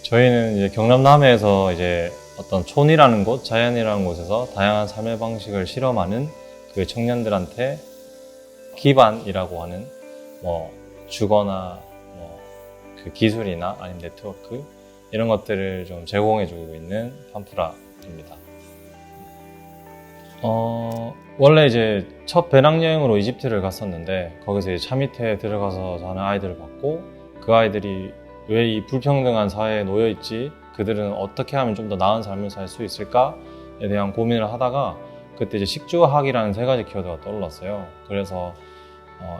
저희는 이제 경남 남해에서 이제 어떤 촌이라는 곳, 자연이라는 곳에서 다양한 삶의 방식을 실험하는 그 청년들한테 기반이라고 하는 뭐 주거나 뭐 그 기술이나 아니면 네트워크 이런 것들을 좀 제공해주고 있는 팜프라입니다. 원래 이제 첫 배낭여행으로 이집트를 갔었는데 거기서 이제 차 밑에 들어가서 자는 아이들을 봤고 그 아이들이 왜 이 불평등한 사회에 놓여 있지? 그들은 어떻게 하면 좀 더 나은 삶을 살 수 있을까에 대한 고민을 하다가 그때 이제 식주학이라는 세 가지 키워드가 떠올랐어요. 그래서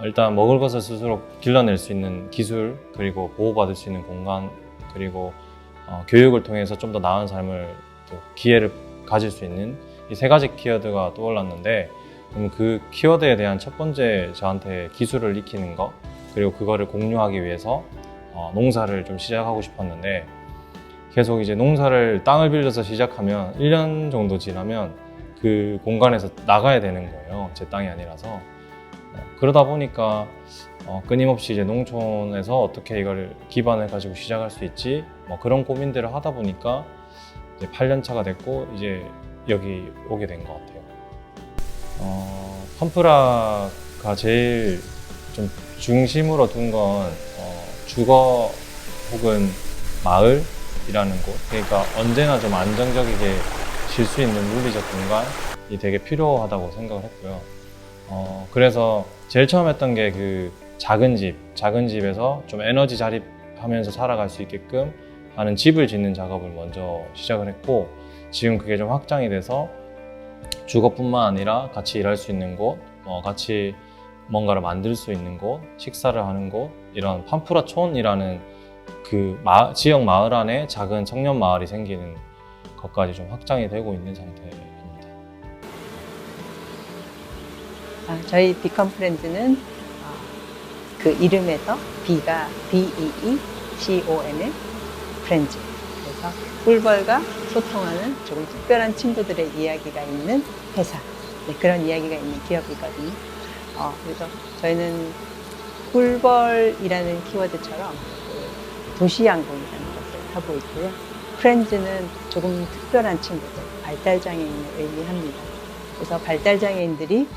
일단 먹을 것을 스스로 길러낼 수 있는 기술, 그리고 보호받을 수 있는 공간, 그리고 교육을 통해서 좀 더 나은 삶을 또 기회를 가질 수 있는 이 세 가지 키워드가 떠올랐는데, 그럼 그 키워드에 대한 첫 번째 저한테 기술을 익히는 거, 그리고 그거를 공유하기 위해서 농사를 좀 시작하고 싶었는데, 계속 이제 농사를 땅을 빌려서 시작하면 1년 정도 지나면 그 공간에서 나가야 되는 거예요. 제 땅이 아니라서. 그러다 보니까 끊임없이 이제 농촌에서 어떻게 이걸 기반을 가지고 시작할 수 있지, 뭐 그런 고민들을 하다 보니까 이제 8년 차가 됐고 이제 여기 오게 된 것 같아요. 팜프라가 제일 좀 중심으로 둔 건 주거 혹은 마을이라는 곳, 그러니까 언제나 좀 안정적이게 질 수 있는 물리적 공간이 되게 필요하다고 생각을 했고요. 그래서 제일 처음 했던 게 그 작은 집에서 좀 에너지 자립하면서 살아갈 수 있게끔 하는 집을 짓는 작업을 먼저 시작을 했고, 지금 그게 좀 확장이 돼서 주거뿐만 아니라 같이 일할 수 있는 곳, 같이 뭔가를 만들 수 있는 곳, 식사를 하는 곳, 이런 팜프라촌이라는 그 지역 마을 안에 작은 청년 마을이 생기는 것까지 좀 확장이 되고 있는 상태입니다. 저희 비컴프렌즈는 그 이름에서 B가 BEE COM의 프렌즈, 그래서 꿀벌과 소통하는 조금 특별한 친구들의 이야기가 있는 회사, 그런 이야기가 있는 기업이거든요. 그래서 저희는 꿀벌이라는 키워드처럼 도시양봉이라는 것을 하고 있고요. 프렌즈는 조금 특별한 친구들, 발달장애인을 의미합니다. 그래서 발달장애인들이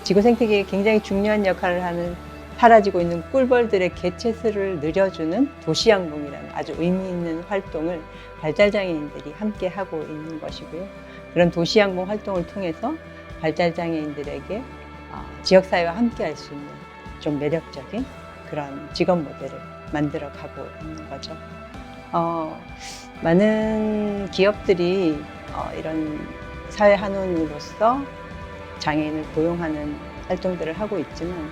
지구 생태계에 굉장히 중요한 역할을 하는 사라지고 있는 꿀벌들의 개체수를 늘려주는 도시양봉이라는 아주 의미 있는 활동을 발달장애인들이 함께 하고 있는 것이고요. 그런 도시양봉 활동을 통해서 발달장애인들에게 지역사회와 함께 할 수 있는 좀 매력적인 그런 직업 모델을 만들어 가고 있는 거죠. 많은 기업들이 이런 사회 한원으로서 장애인을 고용하는 활동들을 하고 있지만,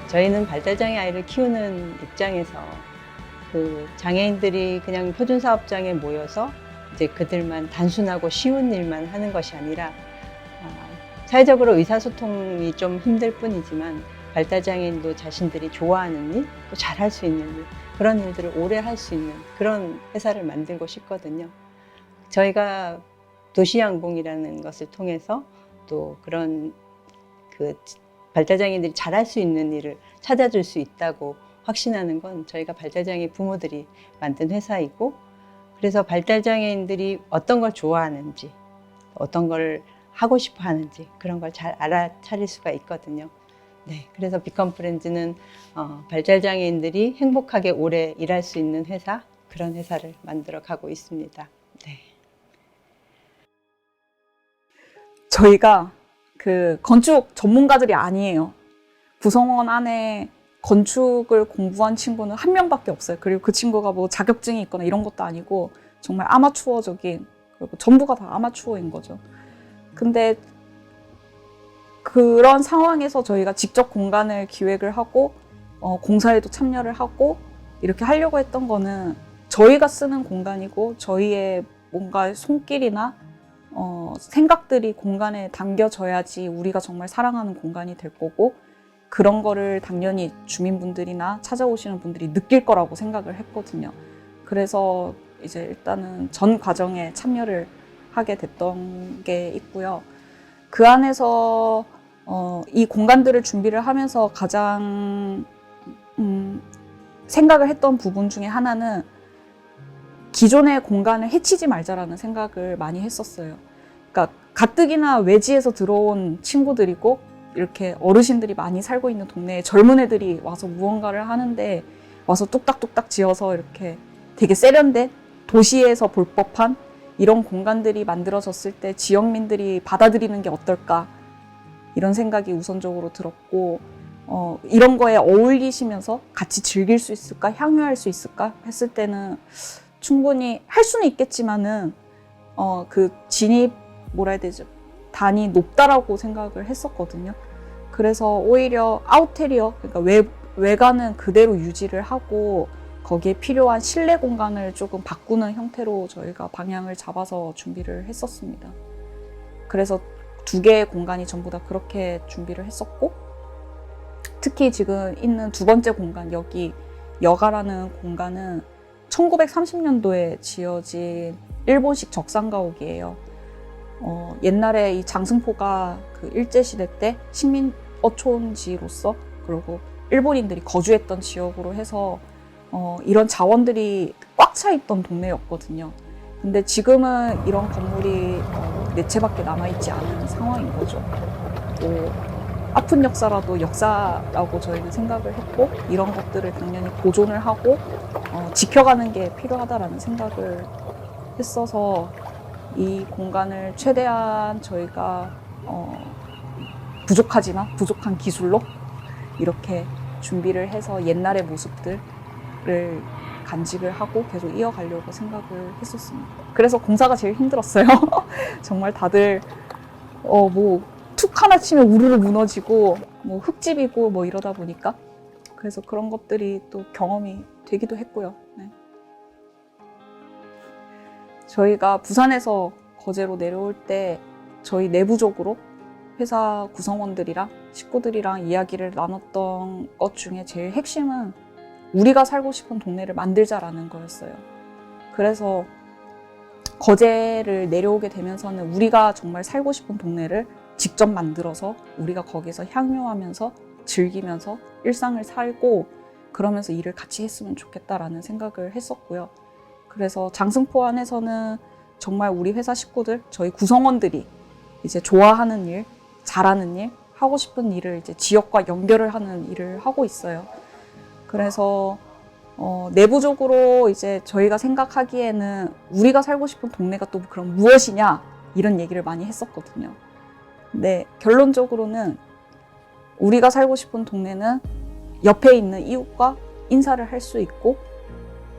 저희는 발달장애 아이를 키우는 입장에서 그 장애인들이 그냥 표준사업장에 모여서 이제 그들만 단순하고 쉬운 일만 하는 것이 아니라 사회적으로 의사소통이 좀 힘들 뿐이지만 발달장애인도 자신들이 좋아하는 일, 또 잘할 수 있는 일, 그런 일들을 오래 할 수 있는 그런 회사를 만들고 싶거든요. 저희가 도시양봉이라는 것을 통해서 또 그런 그 발달장애인들이 잘할 수 있는 일을 찾아줄 수 있다고 확신하는 건 저희가 발달장애 부모들이 만든 회사이고, 그래서 발달장애인들이 어떤 걸 좋아하는지, 어떤 걸 하고 싶어 하는지 그런 걸 잘 알아차릴 수가 있거든요. 그래서 비컴프렌즈는 발달장애인들이 행복하게 오래 일할 수 있는 회사, 그런 회사를 만들어 가고 있습니다. 저희가 그 건축 전문가들이 아니에요. 구성원 안에 건축을 공부한 친구는 한 명밖에 없어요. 그리고 그 친구가 뭐 자격증이 있거나 이런 것도 아니고 정말 아마추어적인, 그리고 전부가 다 아마추어인 거죠. 근데 그런 상황에서 저희가 직접 공간을 기획을 하고 공사에도 참여를 하고 이렇게 하려고 했던 거는 저희가 쓰는 공간이고 저희의 뭔가 손길이나 생각들이 공간에 담겨져야지 우리가 정말 사랑하는 공간이 될 거고, 그런 거를 당연히 주민분들이나 찾아오시는 분들이 느낄 거라고 생각을 했거든요. 그래서 이제 일단은 전 과정에 참여를 하게 됐던 게 있고요. 그 안에서 이 공간들을 준비를 하면서 가장 생각을 했던 부분 중에 하나는 기존의 공간을 해치지 말자라는 생각을 많이 했었어요. 그러니까 가뜩이나 외지에서 들어온 친구들이고 이렇게 어르신들이 많이 살고 있는 동네에 젊은 애들이 와서 무언가를 하는데 와서 뚝딱뚝딱 지어서 이렇게 되게 세련된 도시에서 볼 법한 이런 공간들이 만들어졌을 때 지역민들이 받아들이는 게 어떨까 이런 생각이 우선적으로 들었고 이런 거에 어울리시면서 같이 즐길 수 있을까 향유할 수 있을까 했을 때는 충분히 할 수는 있겠지만은 그 진입 뭐라 해야 되죠? 단이 높다라고 생각을 했었거든요. 그래서 오히려 아웃테리어, 그러니까 외관은 그대로 유지를 하고 거기에 필요한 실내 공간을 조금 바꾸는 형태로 저희가 방향을 잡아서 준비를 했었습니다. 그래서 2개의 공간이 전부 다 그렇게 준비를 했었고, 특히 지금 있는 2번째 공간, 여기 여가라는 공간은 1930년도에 지어진 일본식 적산가옥이에요. 옛날에 이 장승포가 그 일제시대 때 식민 어촌지로서 그리고 일본인들이 거주했던 지역으로 해서 이런 자원들이 꽉 차 있던 동네였거든요. 근데 지금은 이런 건물이 4채밖에 남아있지 않은 상황인 거죠. 아픈 역사라도 역사라고 저희는 생각을 했고 이런 것들을 당연히 보존을 하고 지켜가는 게 필요하다라는 생각을 했어서 이 공간을 최대한 저희가 부족한 기술로 이렇게 준비를 해서 옛날의 모습들을 간직을 하고 계속 이어가려고 생각을 했었습니다. 그래서 공사가 제일 힘들었어요. 정말 다들 툭 하나 치면 우르르 무너지고 흙집이고 이러다 보니까 그래서 그런 것들이 또 경험이 되기도 했고요. 네. 저희가 부산에서 거제로 내려올 때 저희 내부적으로 회사 구성원들이랑 식구들이랑 이야기를 나눴던 것 중에 제일 핵심은 우리가 살고 싶은 동네를 만들자라는 거였어요. 그래서 거제를 내려오게 되면서는 우리가 정말 살고 싶은 동네를 직접 만들어서 우리가 거기서 향유하면서 즐기면서 일상을 살고 그러면서 일을 같이 했으면 좋겠다라는 생각을 했었고요. 그래서 장승포 안에서는 정말 우리 회사 식구들, 저희 구성원들이 이제 좋아하는 일, 잘하는 일, 하고 싶은 일을 이제 지역과 연결을 하는 일을 하고 있어요. 그래서 내부적으로 이제 저희가 생각하기에는 우리가 살고 싶은 동네가 또 그럼 무엇이냐 이런 얘기를 많이 했었거든요. 근데 결론적으로는 우리가 살고 싶은 동네는 옆에 있는 이웃과 인사를 할 수 있고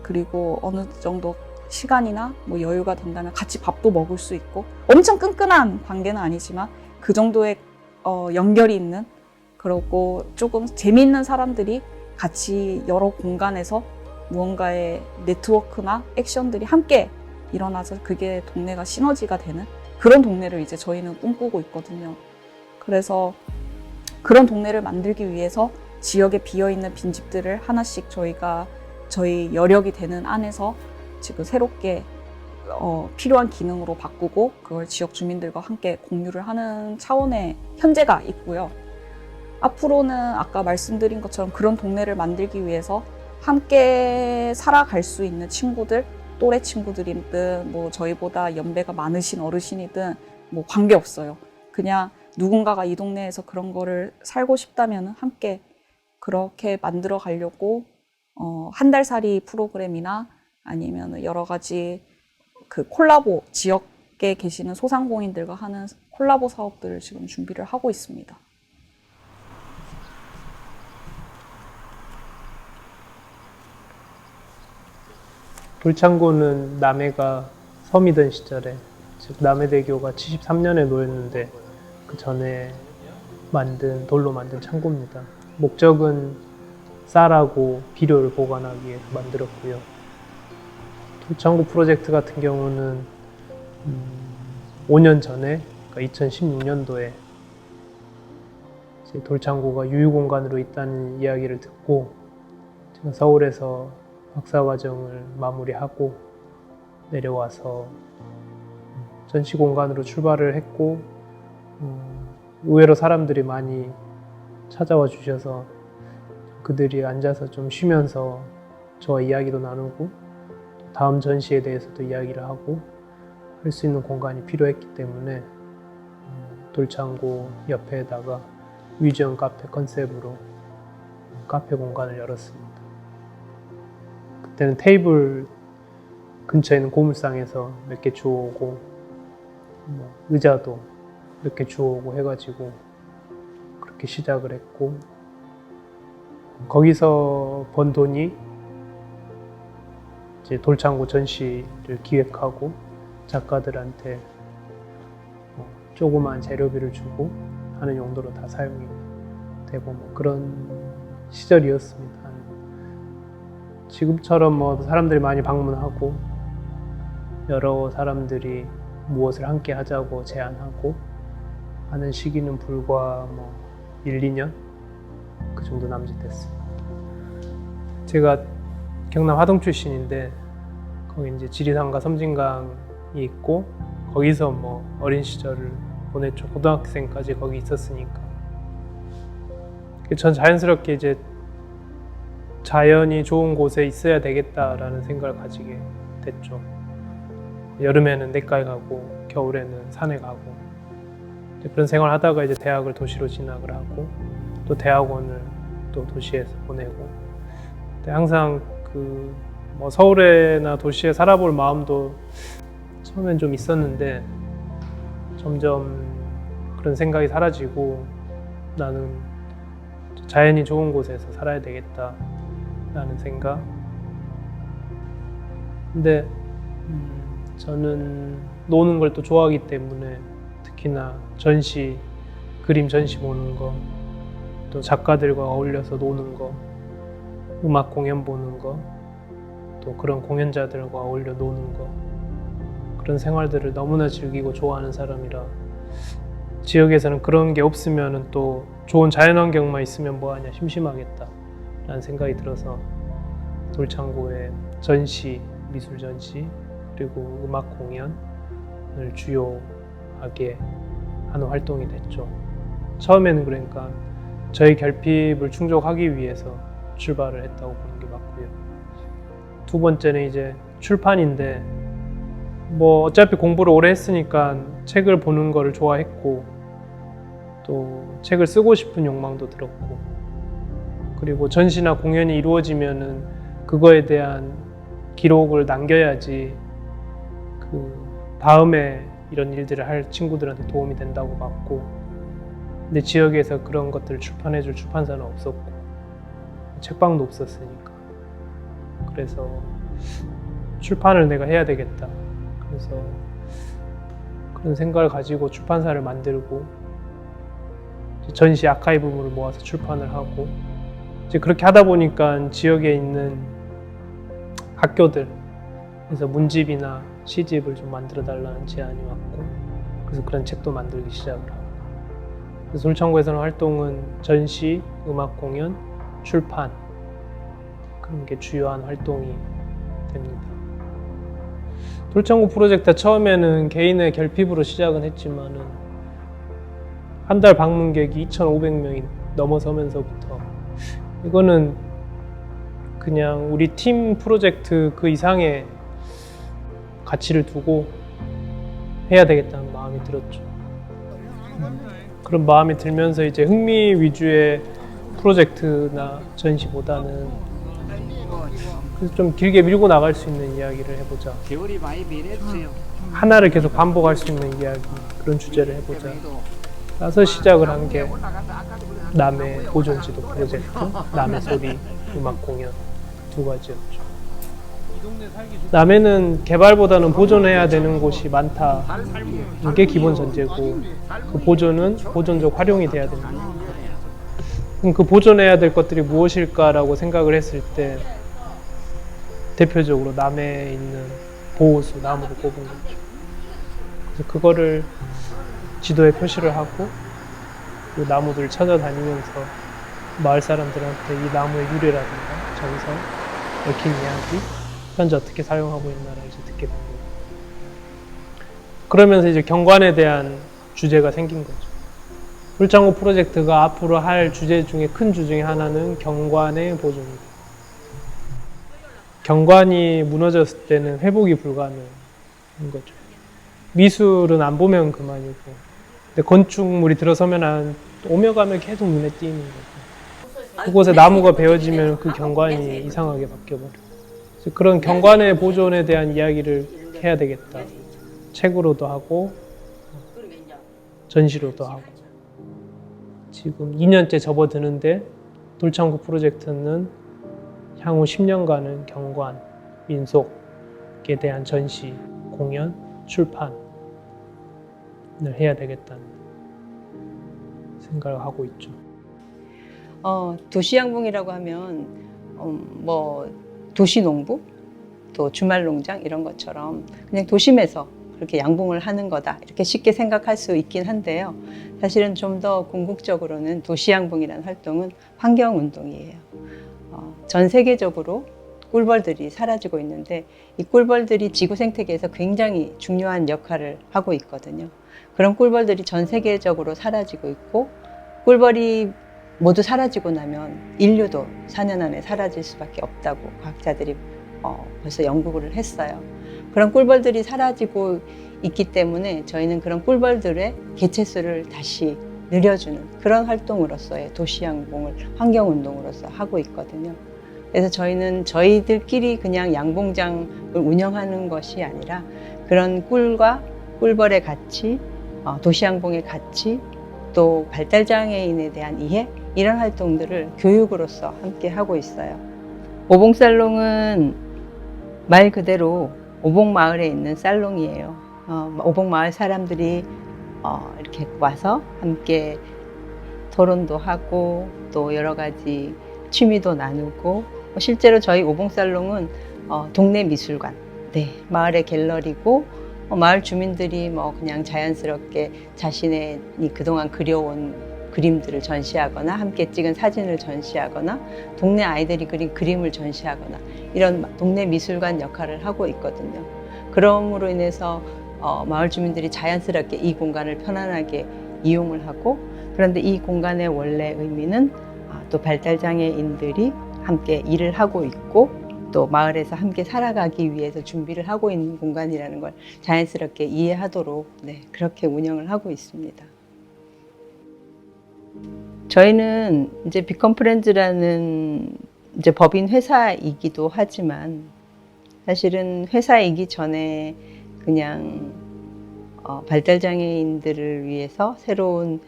그리고 어느 정도 시간이나 여유가 된다면 같이 밥도 먹을 수 있고 엄청 끈끈한 관계는 아니지만 그 정도의 연결이 있는 그리고 조금 재미있는 사람들이 같이 여러 공간에서 무언가의 네트워크나 액션들이 함께 일어나서 그게 동네가 시너지가 되는 그런 동네를 이제 저희는 꿈꾸고 있거든요. 그래서 그런 동네를 만들기 위해서 지역에 비어있는 빈집들을 하나씩 저희가 저희 여력이 되는 안에서 지금 새롭게 필요한 기능으로 바꾸고 그걸 지역 주민들과 함께 공유를 하는 차원의 현재가 있고요. 앞으로는 아까 말씀드린 것처럼 그런 동네를 만들기 위해서 함께 살아갈 수 있는 친구들, 또래 친구들이든 저희보다 연배가 많으신 어르신이든 관계없어요. 그냥 누군가가 이 동네에서 그런 거를 살고 싶다면 함께 그렇게 만들어 가려고 한 달살이 프로그램이나 아니면 여러 가지 그 콜라보, 지역에 계시는 소상공인들과 하는 콜라보 사업들을 지금 준비를 하고 있습니다. 돌창고는 남해가 섬이던 시절에, 즉 남해대교가 73년에 놓였는데 그 전에 돌로 만든 창고입니다. 목적은 쌀하고 비료를 보관하기 위해서 만들었고요. 돌창고 프로젝트 같은 경우는 5년 전에, 그러니까 2016년도에 돌창고가 유휴공간으로 있다는 이야기를 듣고 제가 서울에서 박사과정을 마무리하고 내려와서 전시공간으로 출발을 했고 의외로 사람들이 많이 찾아와 주셔서 그들이 앉아서 좀 쉬면서 저와 이야기도 나누고 다음 전시에 대해서도 이야기를 하고 할 수 있는 공간이 필요했기 때문에 돌창고 옆에다가 뮤지엄 카페 컨셉으로 카페 공간을 열었습니다. 그때는 테이블 근처에 있는 고물상에서 몇 개 주워오고 의자도 몇 개 주워오고 해가지고 그렇게 시작을 했고, 거기서 번 돈이 이제 돌창고 전시를 기획하고 작가들한테 조그만 재료비를 주고 하는 용도로 다 사용이 되고 그런 시절이었습니다. 지금처럼 사람들이 많이 방문하고 여러 사람들이 무엇을 함께 하자고 제안하고 하는 시기는 불과 1, 2년 그 정도 남짓됐습니다. 제가 경남 하동 출신인데 거기 이제 지리산과 섬진강이 있고 거기서 어린 시절을 보냈죠. 고등학생까지 거기 있었으니까. 전 자연스럽게 이제 자연이 좋은 곳에 있어야 되겠다라는 생각을 가지게 됐죠. 여름에는 냇가에 가고 겨울에는 산에 가고 그런 생활을 하다가 이제 대학을 도시로 진학을 하고 또 대학원을 또 도시에서 보내고, 근데 항상 서울에나 도시에 살아볼 마음도 처음엔 좀 있었는데 점점 그런 생각이 사라지고 나는 자연이 좋은 곳에서 살아야 되겠다라는 생각. 근데 저는 노는 걸 또 좋아하기 때문에 특히나 그림 전시 보는 거, 또 작가들과 어울려서 노는 거, 음악 공연 보는 거, 또 그런 공연자들과 어울려 노는 거, 그런 생활들을 너무나 즐기고 좋아하는 사람이라 지역에서는 그런 게 없으면 또 좋은 자연환경만 있으면 뭐하냐 심심하겠다 라는 생각이 들어서 돌창고에 전시, 미술 전시 그리고 음악 공연을 주요하게 하는 활동이 됐죠. 처음에는 그러니까 저희 결핍을 충족하기 위해서 출발을 했다고 보는 게 맞고요. 두 번째는 이제 출판인데 어차피 공부를 오래 했으니까 책을 보는 거를 좋아했고 또 책을 쓰고 싶은 욕망도 들었고, 그리고 전시나 공연이 이루어지면은 그거에 대한 기록을 남겨야지 다음에 이런 일들을 할 친구들한테 도움이 된다고 봤고, 근데 지역에서 그런 것들을 출판해줄 출판사는 없었고 책방도 없었으니까 그래서 출판을 내가 해야 되겠다. 그래서 그런 생각을 가지고 출판사를 만들고 전시 아카이브물을 모아서 출판을 하고, 이제 그렇게 하다 보니까 지역에 있는 학교들 그래서 문집이나 시집을 좀 만들어 달라는 제안이 왔고, 그래서 그런 책도 만들기 시작을 하고, 그래서 돌창고에서는 활동은 전시, 음악 공연, 출판 그런 게 주요한 활동이 됩니다. 돌창고 프로젝트 처음에는 개인의 결핍으로 시작은 했지만은 한 달 방문객이 2,500명이 넘어서면서부터 이거는 그냥 우리 팀 프로젝트 그 이상의 가치를 두고 해야 되겠다는 마음이 들었죠. 그런 마음이 들면서 이제 흥미 위주의 프로젝트나 전시보다는 그래서 좀 길게 밀고 나갈 수 있는 이야기를 해보자. 하나를 계속 반복할 수 있는 이야기, 그런 주제를 해보자. 그래서 시작을 한 게 남의 보존지도 프로젝트, 남의 소리, 음악 공연 두 가지였죠. 남해는 개발보다는 보존해야 되는 곳이 많다. 이게 기본 전제고, 그 보존은 보존적 활용이 돼야 됩니다. 그럼 그 보존해야 될 것들이 무엇일까라고 생각을 했을 때 대표적으로 남해에 있는 보호수, 나무를 꼽은 거죠. 그래서 그거를 지도에 표시를 하고 그 나무들을 찾아다니면서 마을 사람들한테 이 나무의 유래라든가 정성, 얽힌 이야기, 현재 어떻게 사용하고 있나를 이제 듣게 된 거예요. 그러면서 이제 경관에 대한 주제가 생긴 거죠. 돌창고 프로젝트가 앞으로 할 주제 중에 큰 주 중에 하나는 경관의 보존입니다. 경관이 무너졌을 때는 회복이 불가능한 거죠. 미술은 안 보면 그만이고, 근데 건축물이 들어서면 오며 가며 계속 눈에 띄는 거죠. 그곳에 나무가 베어지면 그 경관이 이상하게 바뀌어버려요. 그래서 그런 경관의 보존에 대한 이야기를 해야 되겠다. 책으로도 하고 전시로도 하고. 지금 2년째 접어드는데 돌창구 프로젝트는 향후 10년간은 경관, 민속에 대한 전시, 공연, 출판을 해야 되겠다는 생각을 하고 있죠. 도시양봉이라고 하면 뭐 도시농부, 또 주말농장 이런 것처럼 그냥 도심에서 그렇게 양봉을 하는 거다 이렇게 쉽게 생각할 수 있긴 한데요. 사실은 좀 더 궁극적으로는 도시양봉이라는 활동은 환경운동이에요. 전 세계적으로 꿀벌들이 사라지고 있는데 이 꿀벌들이 지구 생태계에서 굉장히 중요한 역할을 하고 있거든요. 그런 꿀벌들이 전 세계적으로 사라지고 있고 꿀벌이 모두 사라지고 나면 인류도 4년 안에 사라질 수밖에 없다고 과학자들이 벌써 연구를 했어요. 그런 꿀벌들이 사라지고 있기 때문에 저희는 그런 꿀벌들의 개체수를 다시 늘려주는 그런 활동으로서의 도시양봉을 환경운동으로서 하고 있거든요. 그래서 저희는 저희들끼리 그냥 양봉장을 운영하는 것이 아니라 그런 꿀과 꿀벌의 가치, 도시양봉의 가치, 또 발달장애인에 대한 이해 이런 활동들을 교육으로서 함께 하고 있어요. 오봉살롱은 말 그대로 오봉마을에 있는 살롱이에요. 오봉마을 사람들이 이렇게 와서 함께 토론도 하고 또 여러 가지 취미도 나누고 실제로 저희 오봉살롱은 동네 미술관, 네, 마을의 갤러리고 마을 주민들이 그냥 자연스럽게 자신의 그동안 그려온 그림들을 전시하거나 함께 찍은 사진을 전시하거나 동네 아이들이 그린 그림을 전시하거나 이런 동네 미술관 역할을 하고 있거든요. 그럼으로 인해서 마을 주민들이 자연스럽게 이 공간을 편안하게 이용을 하고 그런데 이 공간의 원래 의미는 또 발달장애인들이 함께 일을 하고 있고 또 마을에서 함께 살아가기 위해서 준비를 하고 있는 공간이라는 걸 자연스럽게 이해하도록 그렇게 운영을 하고 있습니다. 저희는 이제 비컨프렌즈라는 이제 법인 회사이기도 하지만 사실은 회사이기 전에 그냥 발달장애인들을 위해서 새로운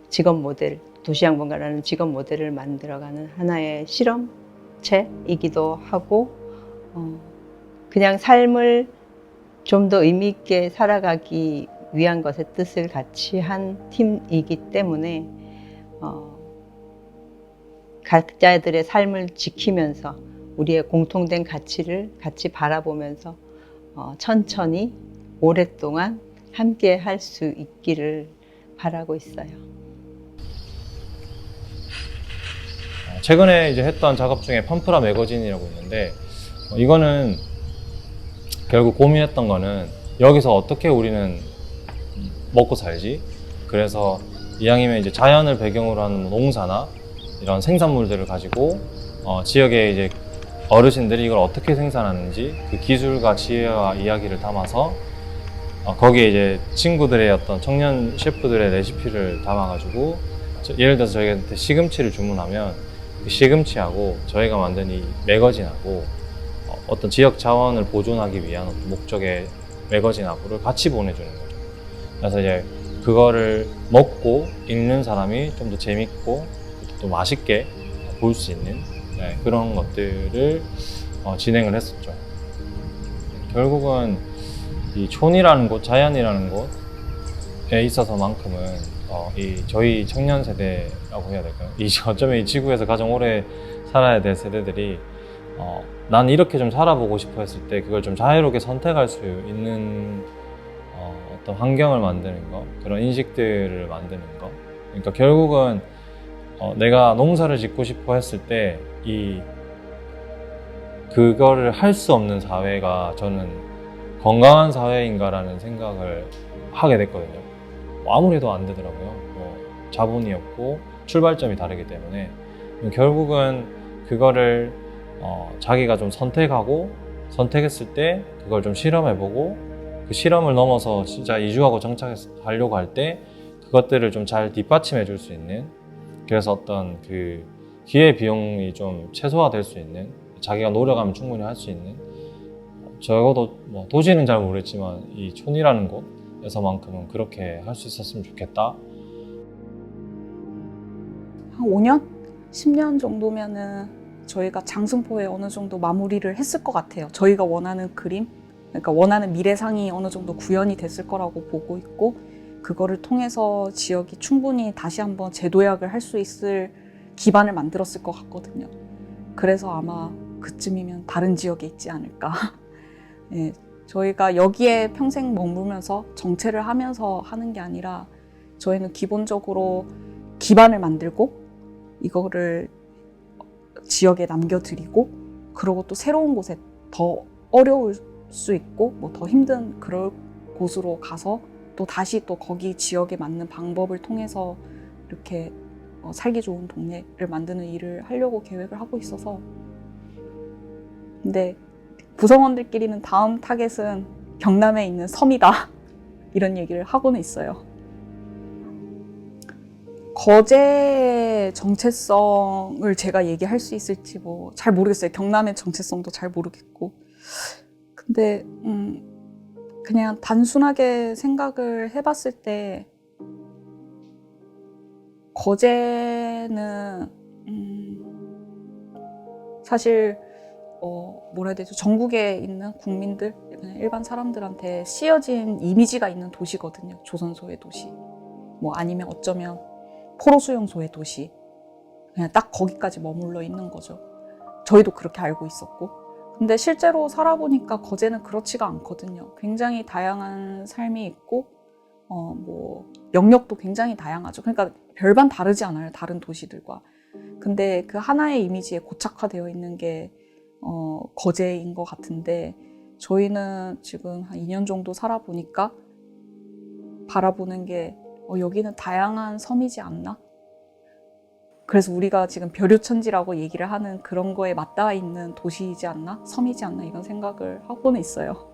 직업 모델, 도시양봉가라는 직업 모델을 만들어가는 하나의 실험체이기도 하고 그냥 삶을 좀 더 의미 있게 살아가기 위한 것의 뜻을 같이 한 팀이기 때문에 각자들의 삶을 지키면서 우리의 공통된 가치를 같이 바라보면서 천천히 오랫동안 함께 할 수 있기를 바라고 있어요. 최근에 이제 했던 작업 중에 펌프라 매거진이라고 있는데 이거는 결국 고민했던 거는 여기서 어떻게 우리는 먹고 살지? 그래서 이왕이면 이제 자연을 배경으로 하는 농사나 이런 생산물들을 가지고 지역의 이제 어르신들이 이걸 어떻게 생산하는지 그 기술과 지혜와 이야기를 담아서 거기에 이제 친구들의 어떤 청년 셰프들의 레시피를 담아가지고 예를 들어서 저희한테 시금치를 주문하면 그 시금치하고 저희가 만든 이 매거진하고 어떤 지역 자원을 보존하기 위한 어떤 목적의 매거진하고를 같이 보내주는 거죠. 그래서 이제 그거를 먹고 읽는 사람이 좀 더 재밌고 또 맛있게 볼 수 있는 그런 것들을 진행을 했었죠. 결국은 이 촌이라는 곳, 자연이라는 곳에 있어서만큼은 저희 청년 세대라고 해야 될까요? 어쩌면 이 지구에서 가장 오래 살아야 될 세대들이 난 이렇게 좀 살아보고 싶어 했을 때 그걸 좀 자유롭게 선택할 수 있는 어떤 환경을 만드는 거, 그런 인식들을 만드는 거. 그러니까 결국은 내가 농사를 짓고 싶어 했을 때 그거를 할 수 없는 사회가 저는 건강한 사회인가라는 생각을 하게 됐거든요. 아무래도 안 되더라고요. 자본이 없고 출발점이 다르기 때문에 결국은 그거를 자기가 좀 선택했을 때 그걸 좀 실험해보고 그 실험을 넘어서 진짜 이주하고 정착하려고 할 때 그것들을 좀 잘 뒷받침해 줄 수 있는, 그래서 어떤 그 기회 비용이 좀 최소화될 수 있는, 자기가 노력하면 충분히 할 수 있는, 적어도 뭐 도시는 잘 모르겠지만 이 촌이라는 곳에서만큼은 그렇게 할 수 있었으면 좋겠다. 한 5년? 10년 정도면은 저희가 장승포에 어느 정도 마무리를 했을 것 같아요. 저희가 원하는 그림, 그러니까 원하는 미래상이 어느 정도 구현이 됐을 거라고 보고 있고, 그거를 통해서 지역이 충분히 다시 한번 재도약을 할 수 있을 기반을 만들었을 것 같거든요. 그래서 아마 그쯤이면 다른 지역에 있지 않을까. 네, 저희가 여기에 평생 머물면서 정체를 하면서 하는 게 아니라 저희는 기본적으로 기반을 만들고 이거를 지역에 남겨드리고, 그리고 또 새로운 곳에 더 어려울 수 있고 뭐 더 힘든 그럴 곳으로 가서 또 다시 또 거기 지역에 맞는 방법을 통해서 이렇게 살기 좋은 동네를 만드는 일을 하려고 계획을 하고 있어서. 근데 구성원들끼리는 다음 타겟은 경남에 있는 섬이다 이런 얘기를 하고는 있어요. 거제의 정체성을 제가 얘기할 수 있을지 뭐 잘 모르겠어요. 경남의 정체성도 잘 모르겠고. 근데 그냥 단순하게 생각을 해봤을 때 거제는 사실 뭐라 해야 되죠? 전국에 있는 국민들, 그냥 일반 사람들한테 씌어진 이미지가 있는 도시거든요. 조선소의 도시, 뭐 아니면 어쩌면 포로수용소의 도시, 그냥 딱 거기까지 머물러 있는 거죠. 저희도 그렇게 알고 있었고. 근데 실제로 살아보니까 거제는 그렇지가 않거든요. 굉장히 다양한 삶이 있고, 뭐 영역도 굉장히 다양하죠. 그러니까 별반 다르지 않아요, 다른 도시들과. 근데 그 하나의 이미지에 고착화되어 있는 게 거제인 것 같은데, 저희는 지금 한 2년 정도 살아보니까 바라보는 게 여기는 다양한 섬이지 않나? 그래서 우리가 지금 벼류천지라고 얘기를 하는 그런 거에 맞닿아 있는 도시이지 않나? 섬이지 않나? 이런 생각을 하고는 있어요.